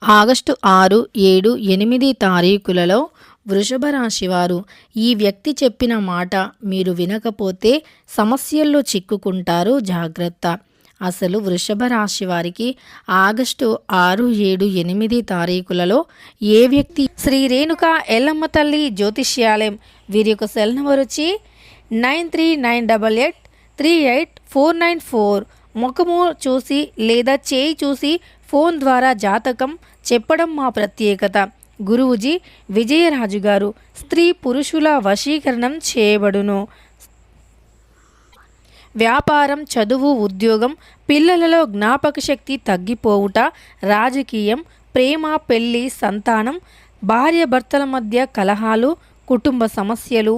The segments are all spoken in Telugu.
ఆగస్టు 6, 7, 8 తారీఖులలో వృషభ రాశి వారు ఈ వ్యక్తి చెప్పిన మాట మీరు వినకపోతే సమస్యల్లో చిక్కుకుంటారు, జాగ్రత్త. అసలు వృషభ రాశి వారికి ఆగస్టు 6, 7, 8 తారీఖులలో ఏ వ్యక్తి శ్రీ రేణుకా ఎల్లమ్మ తల్లి జ్యోతిష్యాలయం వీరి యొక్క సెల్ నెంబర్ వచ్చి 9398383494. ముఖము చూసి లేదా చేయి చూసి ఫోన్ ద్వారా జాతకం చెప్పడం మా ప్రత్యేకత. గురువుజీ విజయరాజు గారు. స్త్రీ పురుషుల వశీకరణం చేయబడును. వ్యాపారం, చదువు, ఉద్యోగం, పిల్లలలో జ్ఞాపక శక్తి తగ్గిపోవుట, రాజకీయం, ప్రేమ, పెళ్లి, సంతానం, భార్యాభర్తల మధ్య కలహాలు, కుటుంబ సమస్యలు,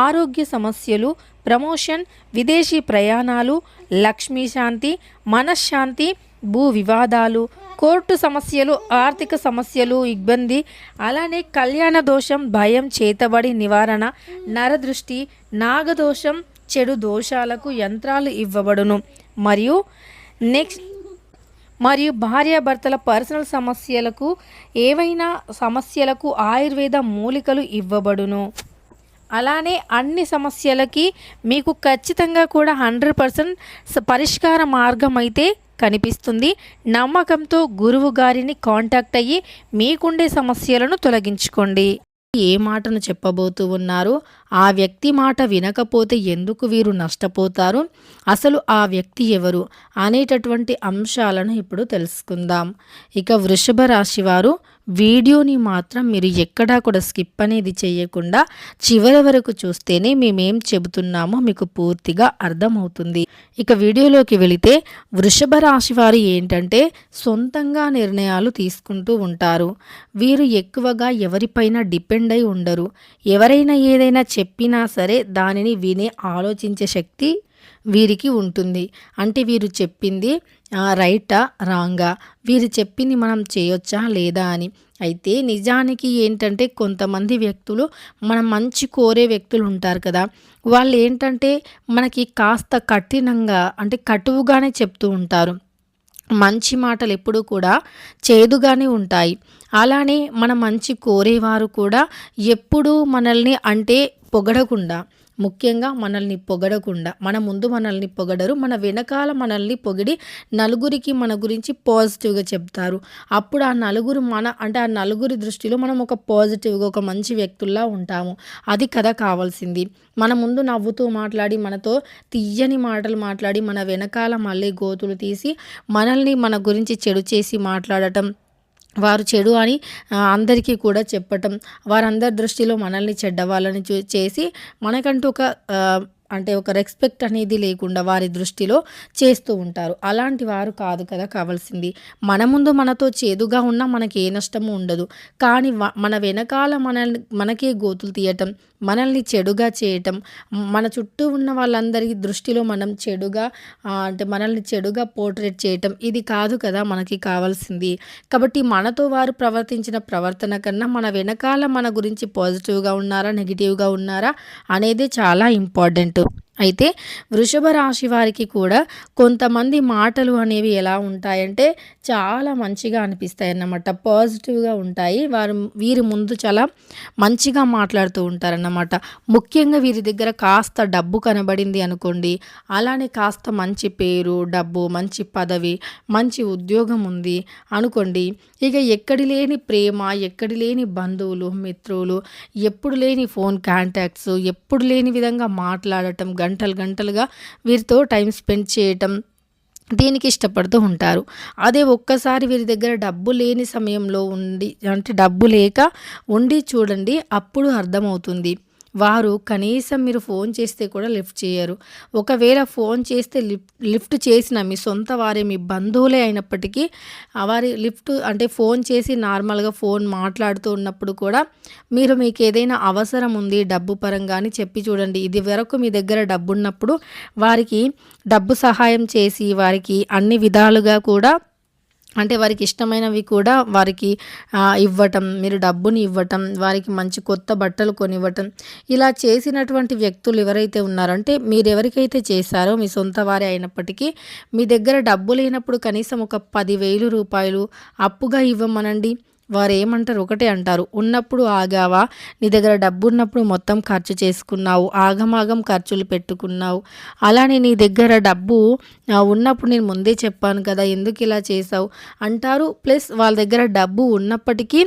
ఆరోగ్య సమస్యలు, ప్రమోషన్, విదేశీ ప్రయాణాలు, లక్ష్మీ శాంతి, మనశ్శాంతి, భూ వివాదాలు, కోర్టు సమస్యలు, ఆర్థిక సమస్యలు, ఇబ్బంది, అలానే కళ్యాణ దోషం, భయం, చేతబడి నివారణ, నరదృష్టి, నాగదోషం, చెడు దోషాలకు యంత్రాలు ఇవ్వబడును. మరియు భార్యాభర్తల పర్సనల్ సమస్యలకు, ఏవైనా సమస్యలకు ఆయుర్వేద మూలికలు ఇవ్వబడును. అలానే అన్ని సమస్యలకి మీకు ఖచ్చితంగా కూడా 100% పరిష్కార మార్గం అయితే కనిపిస్తుంది. నమ్మకంతో గురువు గారిని కాంటాక్ట్ అయ్యి మీకుండే సమస్యలను తొలగించుకోండి. ఏ మాటను చెప్పబోతూ ఉన్నారు, ఆ వ్యక్తి మాట వినకపోతే ఎందుకు వీరు నష్టపోతారు, అసలు ఆ వ్యక్తి ఎవరు అనేటటువంటి అంశాలను ఇప్పుడు తెలుసుకుందాం. ఇక వృషభ రాశి వారు వీడియోని మాత్రం మీరు ఎక్కడా కూడా స్కిప్ అనేది చేయకుండా చివరి వరకు చూస్తేనే మేమేం చెబుతున్నామో మీకు పూర్తిగా అర్థమవుతుంది. ఇక వీడియోలోకి వెళితే వృషభ రాశి వారు ఏంటంటే సొంతంగా నిర్ణయాలు తీసుకుంటూ ఉంటారు. వీరు ఎక్కువగా ఎవరిపైన డిపెండ్ అయి ఉండరు. ఎవరైనా ఏదైనా చెప్పినా సరే దానిని వినే ఆలోచించే శక్తి వీరికి ఉంటుంది. అంటే వీరు చెప్పింది రైటా రాంగా, వీరు చెప్పింది మనం చేయొచ్చా లేదా అని. అయితే నిజానికి ఏంటంటే కొంతమంది వ్యక్తులు మన మంచి కోరే వ్యక్తులు ఉంటారు కదా, వాళ్ళు ఏంటంటే మనకి కాస్త కఠినంగా అంటే కటువుగానే చెప్తూ ఉంటారు. మంచి మాటలు ఎప్పుడూ కూడా చేదుగానే ఉంటాయి. అలానే మన మంచి కోరేవారు కూడా ఎప్పుడూ మనల్ని అంటే పొగడకుండా, ముఖ్యంగా మనల్ని పొగడకుండా, మన ముందు మనల్ని పొగడరు, మన వెనకాల మనల్ని పొగిడి నలుగురికి మన గురించి పాజిటివ్గా చెప్తారు. అప్పుడు ఆ నలుగురి దృష్టిలో మనం ఒక పాజిటివ్గా ఒక మంచి వ్యక్తుల్లా ఉంటాము. అది కదా కావాల్సింది. మన ముందు నవ్వుతూ మాట్లాడి, మనతో తీయని మాటలు మాట్లాడి, మన వెనకాల మళ్ళీ గోతులు తీసి మనల్ని మన గురించి చెడు చేసి మాట్లాడటం, వారు చెడు అని అందరికీ కూడా చెప్పటం, వారందరి దృష్టిలో మనల్ని చెడ్డవాళ్ళని చేసి మనకంటూ ఒక రెస్పెక్ట్ అనేది లేకుండా వారి దృష్టిలో చేస్తూ ఉంటారు. అలాంటి వారు కాదు కదా కావాల్సింది. మన ముందు మనతో చేదుగా ఉన్నా మనకి ఏ నష్టము ఉండదు. కానీ మన వెనకాల మనకే గోతులు తీయటం, మనల్ని చెడుగా చేయటం, మన చుట్టూ ఉన్న వాళ్ళందరి దృష్టిలో మనం చెడుగా మనల్ని చెడుగా పోర్ట్రేట్ చేయటం, ఇది కాదు కదా మనకి కావాల్సింది. కాబట్టి మనతో వారు ప్రవర్తించిన ప్రవర్తన కన్నా మన వెనకాల మన గురించి పాజిటివ్గా ఉన్నారా, నెగిటివ్గా ఉన్నారా అనేది చాలా ఇంపార్టెంట్. అయితే వృషభ రాశి వారికి కూడా కొంతమంది మాటలు అనేవి ఎలా ఉంటాయంటే చాలా మంచిగా అనిపిస్తాయి అన్నమాట, పాజిటివ్గా ఉంటాయి. వీరి ముందు చాలా మంచిగా మాట్లాడుతూ ఉంటారన్నమాట. ముఖ్యంగా వీరి దగ్గర కాస్త డబ్బు కనబడింది అనుకోండి, అలానే కాస్త మంచి పేరు, డబ్బు, మంచి పదవి, మంచి ఉద్యోగం ఉంది అనుకోండి, ఇక ఎక్కడి లేని ప్రేమ, ఎక్కడి లేని బంధువులు, మిత్రులు, ఎప్పుడు లేని ఫోన్ కాంటాక్ట్స్, ఎప్పుడు లేని విధంగా మాట్లాడటం, గంటలుగా వీరితో టైం స్పెండ్ చేయటం, దీనికి ఇష్టపడుతూ ఉంటారు. అదే ఒక్కసారి వీరి దగ్గర డబ్బు లేని సమయంలో డబ్బు లేక ఉండి చూడండి, అప్పుడు అర్థమవుతుంది. వారు కనీసం మీరు ఫోన్ చేస్తే కూడా లిఫ్ట్ చేయరు. ఒకవేళ ఫోన్ చేస్తే లిఫ్ట్ చేసిన మీ సొంత వారే, మీ బంధువులే అయినప్పటికీ వారి ఫోన్ చేసి నార్మల్గా ఫోన్ మాట్లాడుతూ ఉన్నప్పుడు కూడా మీకు ఏదైనా అవసరం ఉంది డబ్బు పరంగా అని చెప్పి చూడండి. ఇది వరకు మీ దగ్గర డబ్బు ఉన్నప్పుడు వారికి డబ్బు సహాయం చేసి వారికి అన్ని విధాలుగా కూడా అంటే వారికి ఇష్టమైనవి కూడా వారికి ఇవ్వటం, మీరు డబ్బుని ఇవ్వటం, వారికి మంచి కొత్త బట్టలు కొనివ్వటం, ఇలా చేసినటువంటి వ్యక్తులు ఎవరైతే ఉన్నారో, అంటే మీరెవరికైతే చేశారో మీ సొంత వారే అయినప్పటికీ మీ దగ్గర డబ్బు లేనప్పుడు కనీసం ఒక 10,000 రూపాయలు అప్పుగా ఇవ్వమనండి. వారు ఏమంటారు? ఒకటే అంటారు, ఉన్నప్పుడు ఆగావా, నీ దగ్గర డబ్బు ఉన్నప్పుడు మొత్తం ఖర్చు చేసుకున్నావు, ఆగమాగం ఖర్చులు పెట్టుకున్నావు, అలానే నీ దగ్గర డబ్బు ఉన్నప్పుడు నేను ముందే చెప్పాను కదా, ఎందుకు ఇలా చేసావు అంటారు. ప్లస్ వాళ్ళ దగ్గర డబ్బు ఉన్నప్పటికీ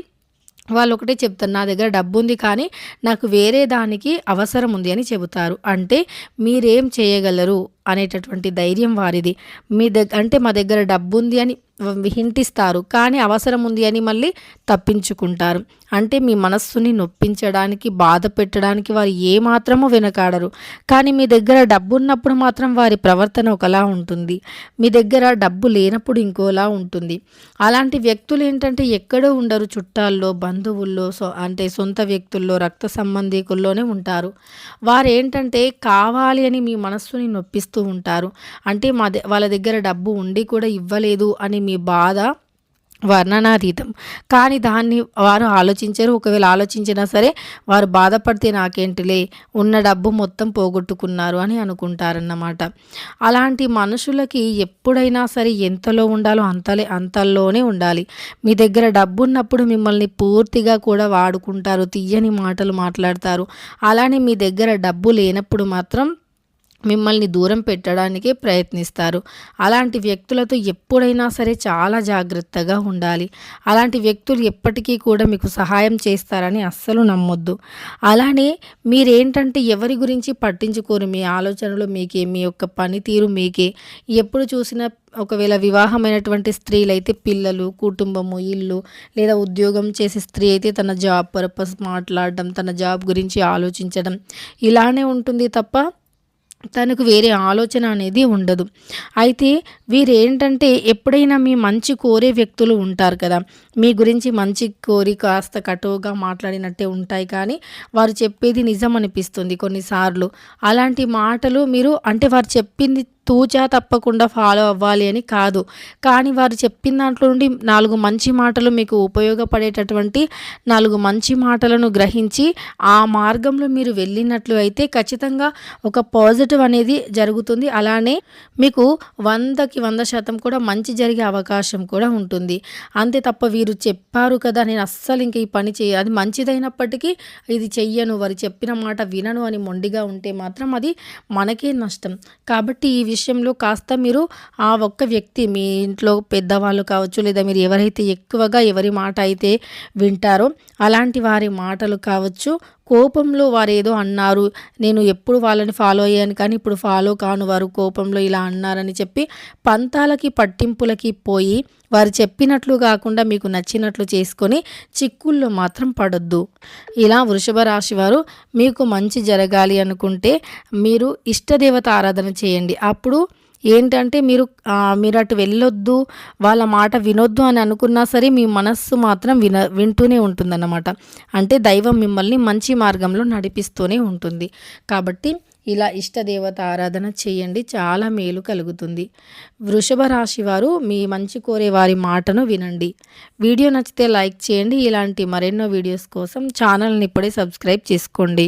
వాళ్ళు ఒకటే చెప్తారు, నా దగ్గర డబ్బు ఉంది కానీ నాకు వేరే దానికి అవసరం ఉంది అని చెబుతారు. అంటే మీరేం చేయగలరు అనేటటువంటి ధైర్యం వారిది. అంటే మా దగ్గర డబ్బు ఉంది అని హింటిస్తారు, కానీ అవసరం ఉంది అని మళ్ళీ తప్పించుకుంటారు. అంటే మీ మనస్సుని నొప్పించడానికి, బాధ పెట్టడానికి వారు ఏమాత్రమూ వెనకాడరు. కానీ మీ దగ్గర డబ్బు ఉన్నప్పుడు మాత్రం వారి ప్రవర్తన ఒకలా ఉంటుంది, మీ దగ్గర డబ్బు లేనప్పుడు ఇంకోలా ఉంటుంది. అలాంటి వ్యక్తులు ఏంటంటే ఎక్కడో ఉండరు, చుట్టాల్లో, బంధువుల్లో, అంటే సొంత వ్యక్తుల్లో, రక్త సంబంధికుల్లోనే ఉంటారు. వారు ఏంటంటే కావాలి అని మీ మనస్సుని నొప్పిస్తూ ఉంటారు. అంటే వాళ్ళ దగ్గర డబ్బు ఉండి కూడా ఇవ్వలేదు అని మీ బాధ వర్ణనాతీతం. కానీ దాన్ని వారు ఆలోచించరు. ఒకవేళ ఆలోచించినా సరే వారు బాధపడితే నాకేంటిలే, ఉన్న డబ్బు మొత్తం పోగొట్టుకున్నారు అని అనుకుంటారన్నమాట. అలాంటి మనుషులకి ఎప్పుడైనా సరే ఎంతలో ఉండాలో అంతల్లోనే ఉండాలి. మీ దగ్గర డబ్బు ఉన్నప్పుడు మిమ్మల్ని పూర్తిగా కూడా వాడుకుంటారు, తీయని మాటలు మాట్లాడతారు. అలానే మీ దగ్గర డబ్బు లేనప్పుడు మాత్రం మిమ్మల్ని దూరం పెట్టడానికే ప్రయత్నిస్తారు. అలాంటి వ్యక్తులతో ఎప్పుడైనా సరే చాలా జాగ్రత్తగా ఉండాలి. అలాంటి వ్యక్తులు ఎప్పటికీ కూడా మీకు సహాయం చేస్తారని అస్సలు నమ్మొద్దు. అలానే మీరేంటంటే ఎవరి గురించి పట్టించుకోరు, మీ ఆలోచనలు మీకే, మీ యొక్క పనితీరు మీకే. ఎప్పుడు చూసినా ఒకవేళ వివాహమైనటువంటి స్త్రీలైతే పిల్లలు, కుటుంబము, ఇల్లు లేదా ఉద్యోగం చేసే స్త్రీ అయితే తన జాబ్ పర్పస్ మాట్లాడడం, తన జాబ్ గురించి ఆలోచించడం ఇలానే ఉంటుంది తప్ప తనకు వేరే ఆలోచన అనేది ఉండదు. అయితే వీరేంటంటే ఎప్పుడైనా మీ మంచి కోరే వ్యక్తులు ఉంటారు కదా, మీ గురించి మంచి కోరి కాస్త కటువుగా మాట్లాడినట్టే ఉంటాయి, కానీ వారు చెప్పేది నిజం అనిపిస్తుంది కొన్నిసార్లు. అలాంటి మాటలు మీరు అంటే వారు చెప్పింది తూచా తప్పకుండా ఫాలో అవ్వాలి అని కాదు, కానీ వారు చెప్పిన దాంట్లో నుండి 4 మంచి మాటలు మీకు ఉపయోగపడేటటువంటి 4 మంచి మాటలను గ్రహించి ఆ మార్గంలో మీరు వెళ్ళినట్లు అయితే ఖచ్చితంగా ఒక పాజిటివ్ అనేది జరుగుతుంది. అలానే మీకు 100కి 100% కూడా మంచి జరిగే అవకాశం కూడా ఉంటుంది. అంతే తప్ప వీరు చెప్పారు కదా నేను అస్సలు ఇంక ఈ పని అది మంచిదైనప్పటికీ ఇది చెయ్యను, వారు చెప్పిన మాట వినను అని మొండిగా ఉంటే మాత్రం అది మనకే నష్టం. కాబట్టి ఈ విషయంలో కాస్త మీరు ఆ ఒక్క వ్యక్తి, మీ ఇంట్లో పెద్దవాళ్ళు కావచ్చు, లేదా మీరు ఎవరైతే ఎక్కువగా ఎవరి మాట అయితే వింటారో అలాంటి వారి మాటలు కావచ్చు, కోపంలో వారు ఏదో అన్నారు, నేను ఎప్పుడు వాళ్ళని ఫాలో అయ్యాను కానీ ఇప్పుడు ఫాలో కాను, వారు కోపంలో ఇలా అన్నారని చెప్పి పంతాలకి పట్టింపులకి పోయి వారు చెప్పినట్లు కాకుండా మీకు నచ్చినట్లు చేసుకొని చిక్కుల్లో మాత్రం పడొద్దు. ఇలా వృషభ రాశి వారు మీకు మంచి జరగాలి అనుకుంటే మీరు ఇష్టదేవత ఆరాధన చేయండి. అప్పుడు ఏంటంటే మీరు అటు వెళ్ళొద్దు, వాళ్ళ మాట వినొద్దు అని అనుకున్నా సరే మీ మనస్సు మాత్రం వింటూనే ఉంటుందన్నమాట. అంటే దైవం మిమ్మల్ని మంచి మార్గంలో నడిపిస్తూనే ఉంటుంది. కాబట్టి ఇలా ఇష్టదేవత ఆరాధన చేయండి, చాలా మేలు కలుగుతుంది. వృషభ రాశి వారు మీ మంచి కోరే వారి మాటను వినండి. వీడియో నచ్చితే లైక్ చేయండి. ఇలాంటి మరెన్నో వీడియోస్ కోసం ఛానల్ని ఇప్పుడే సబ్స్క్రైబ్ చేసుకోండి.